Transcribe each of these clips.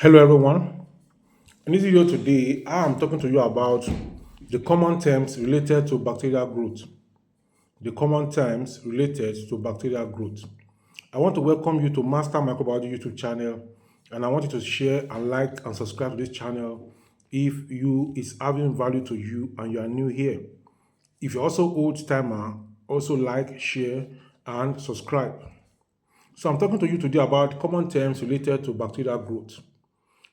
Hello everyone. In this video today, I am talking to you about the common terms related to bacterial growth. The common terms related to bacterial growth. I want to welcome you to Master Microbiology YouTube channel, and I want you to share and like and subscribe to this channel if you is having value to you and you are new here. If you're also old timer, also like, share, and subscribe. So I'm talking to you today about common terms related to bacterial growth.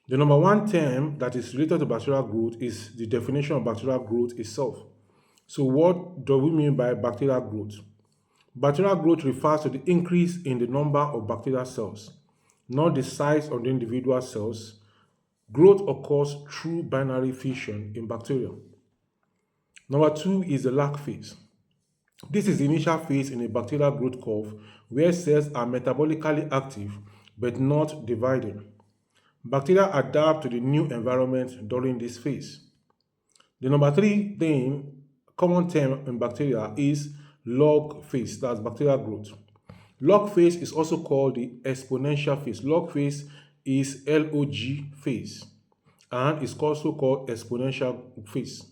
The number one term that is related to bacterial growth is the definition of bacterial growth itself. So what do we mean by bacterial growth? Bacterial growth refers to the increase in the number of bacterial cells, not the size of the individual cells. Growth occurs through binary fission in bacteria. Number two is the lag phase. This is the initial phase in a bacterial growth curve where cells are metabolically active but not dividing. Bacteria adapt to the new environment during this phase. The number three common term in bacteria is log phase, that's bacterial growth. Log phase is also called the exponential phase. Log phase is log phase and is also called exponential phase.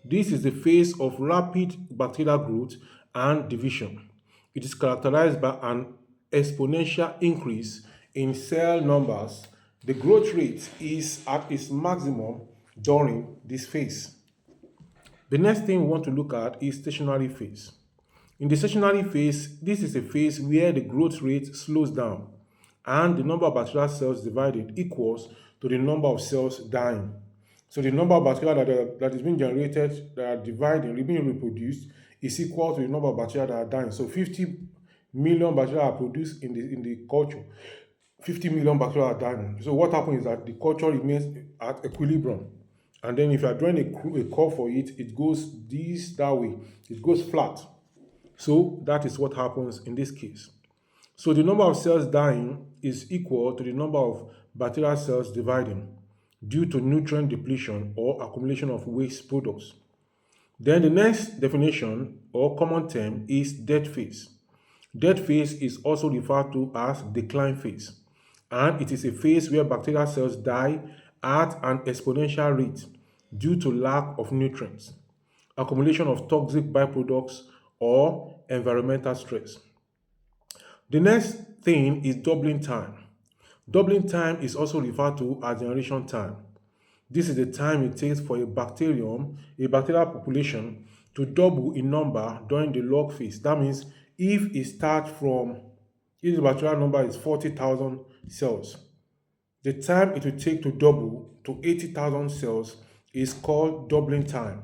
This is the phase of rapid bacterial growth and division. It is characterized by an exponential increase in cell numbers. The growth rate is at its maximum during this phase. The next thing we want to look at is stationary phase. In the stationary phase, this is a phase where the growth rate slows down and the number of bacterial cells divided equals to the number of cells dying. So the number of bacteria that is being generated, that are dividing, being reproduced, is equal to the number of bacteria that are dying. So 50 million bacteria are produced in the culture. 50 million bacteria are dying. So what happens is that the culture remains at equilibrium. And then if you are drawing a curve for it, it goes that way. It goes flat. So that is what happens in this case. So the number of cells dying is equal to the number of bacterial cells dividing due to nutrient depletion or accumulation of waste products. Then the next definition or common term is death phase. Death phase is also referred to as decline phase, and it is a phase where bacterial cells die at an exponential rate due to lack of nutrients, accumulation of toxic byproducts, or environmental stress. The next thing is doubling time. Doubling time is also referred to as generation time. This is the time it takes for a bacterial population, to double in number during the log phase. That means if the bacterial number is 40,000 cells, the time it will take to double to 80,000 cells is called doubling time,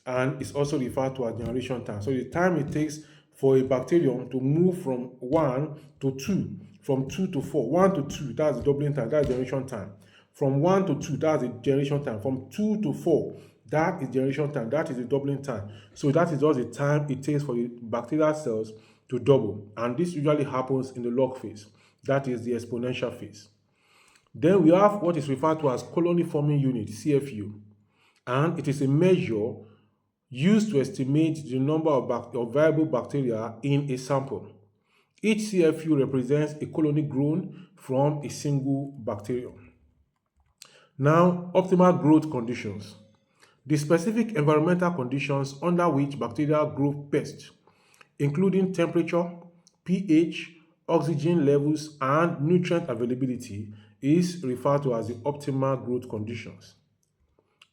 and is also referred to as generation time. So the time it takes for a bacterium to move from 1 to 2, from 2 to 4, 1 to 2, that's the doubling time, that's generation time. From 1 to 2, that's the generation time. From 2 to 4, that is generation time, that is the doubling time. So that is just the time it takes for the bacterial cells to double. And this usually happens in the log phase. That is the exponential phase. Then we have what is referred to as colony forming unit, CFU. And it is a measure used to estimate the number of viable bacteria in a sample. Each CFU represents a colony grown from a single bacterium. Now, optimal growth conditions. The specific environmental conditions under which bacteria grow best, including temperature, pH, oxygen levels, and nutrient availability, is referred to as the optimal growth conditions.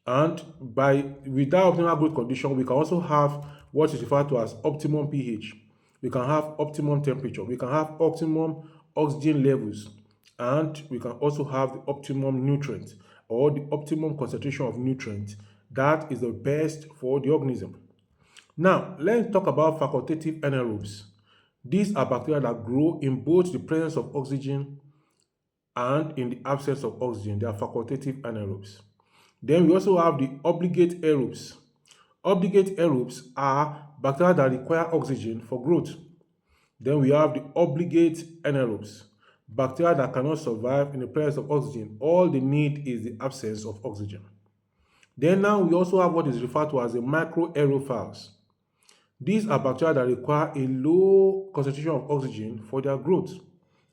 And with that optimal growth condition, we can also have what is referred to as optimum pH. We can have optimum temperature. We can have optimum oxygen levels. And we can also have the optimum nutrient or the optimum concentration of nutrient that is the best for the organism. Now, let's talk about facultative anaerobes. These are bacteria that grow in both the presence of oxygen and in the absence of oxygen. They are facultative anaerobes. Then we also have the obligate aerobes. Obligate aerobes are bacteria that require oxygen for growth. Then we have the obligate anaerobes, bacteria that cannot survive in the presence of oxygen. All they need is the absence of oxygen. Then now we also have what is referred to as the microaerophiles. These are bacteria that require a low concentration of oxygen for their growth.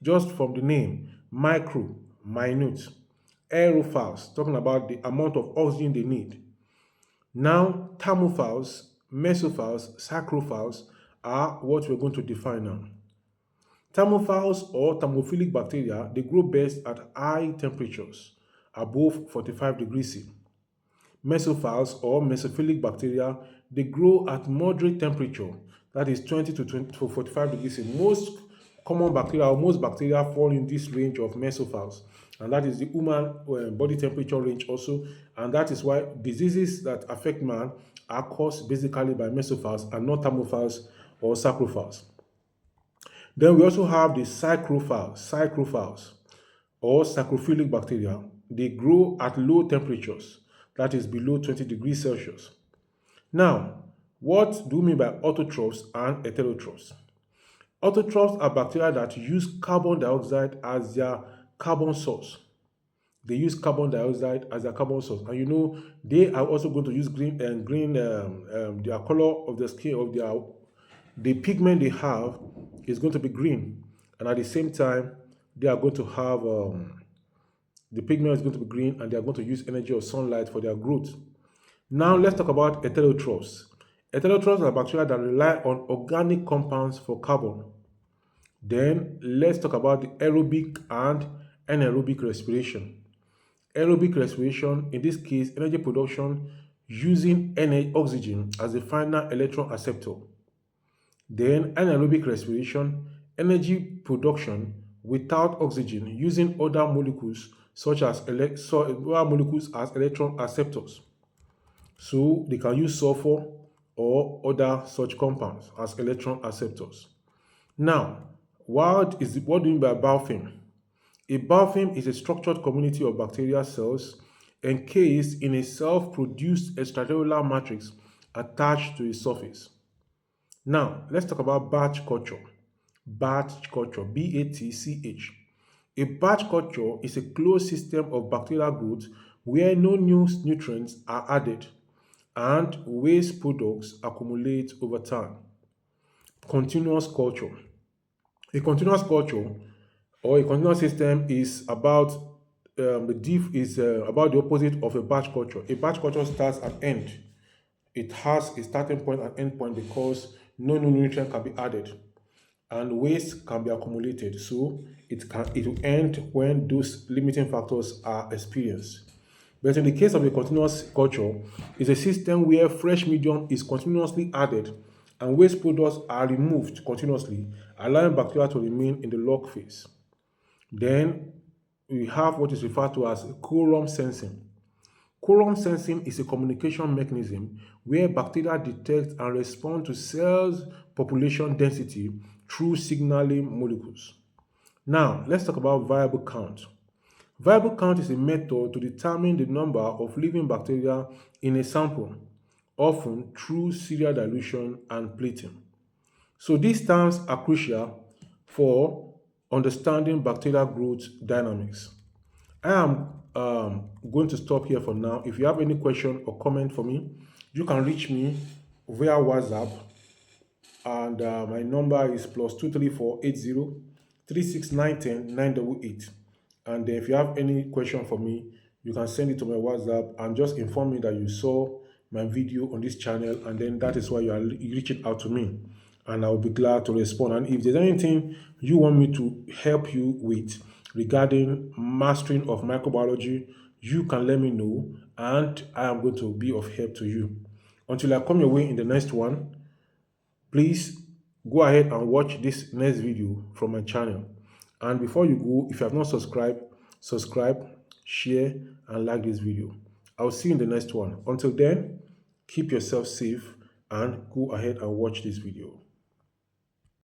Just from the name, micro, minute. aerophiles, talking about the amount of oxygen they need. Now, thermophiles, mesophiles, sacrophiles are what we're going to define now. Thermophiles or thermophilic bacteria, they grow best at high temperatures, above 45 degrees C. Mesophiles or mesophilic bacteria, they grow at moderate temperature, that is 20 to 45 degrees C. Most common bacteria or most bacteria fall in this range of mesophiles, and that is the human body temperature range also, and that is why diseases that affect man are caused basically by mesophiles and not thermophiles or sacrophiles. Then we also have the psychrophiles or sacrophilic bacteria. They grow at low temperatures, that is below 20 degrees Celsius. Now, what do we mean by autotrophs and heterotrophs? Autotrophs are bacteria that use carbon dioxide as their carbon source. They use carbon dioxide as their carbon source, and they are also going to use their color of the skin of the pigment they have is going to be green, and at the same time they are going to have the pigment is going to be green, and they are going to use energy of sunlight for their growth. Now let's talk about heterotrophs. Heterotrophs are bacteria that rely on organic compounds for carbon. Then let's talk about the aerobic and anaerobic respiration. Aerobic respiration, in this case, energy production using oxygen as the final electron acceptor. Then anaerobic respiration, energy production without oxygen using other molecules such as other molecules as electron acceptors. So they can use sulfur or other such compounds as electron acceptors. Now, what do you mean by biofilm? A biofilm is a structured community of bacterial cells encased in a self-produced extracellular matrix attached to a surface. Now, let's talk about batch culture. Batch culture, BATCH. A batch culture is a closed system of bacterial growth where no new nutrients are added and waste products accumulate over time. Continuous culture. A continuous culture or a continuous system is about about the opposite of a batch culture. A batch culture starts and ends. It has a starting point and end point because no new nutrient can be added and waste can be accumulated. So it will end when those limiting factors are experienced. But in the case of a continuous culture, it's a system where fresh medium is continuously added and waste products are removed continuously, allowing bacteria to remain in the log phase. Then we have what is referred to as quorum sensing. Quorum sensing is a communication mechanism where bacteria detect and respond to cells' population density through signaling molecules. Now, let's talk about viable count. Viable count is a method to determine the number of living bacteria in a sample, often through serial dilution and plating. So these terms are crucial for understanding bacterial growth dynamics. I am going to stop here for now. If you have any question or comment for me, you can reach me via WhatsApp, and my number is +23480 And if you have any question for me, you can send it to my WhatsApp and just inform me that you saw my video on this channel, and then that is why you are reaching out to me, and I'll be glad to respond. And if there's anything you want me to help you with regarding mastering of microbiology, you can let me know, and I am going to be of help to you. Until I come your way in the next one, please go ahead and watch this next video from my channel. And before you go, if you have not subscribed, subscribe, share, and like this video. I'll see you in the next one. Until then, keep yourself safe and go ahead and watch this video.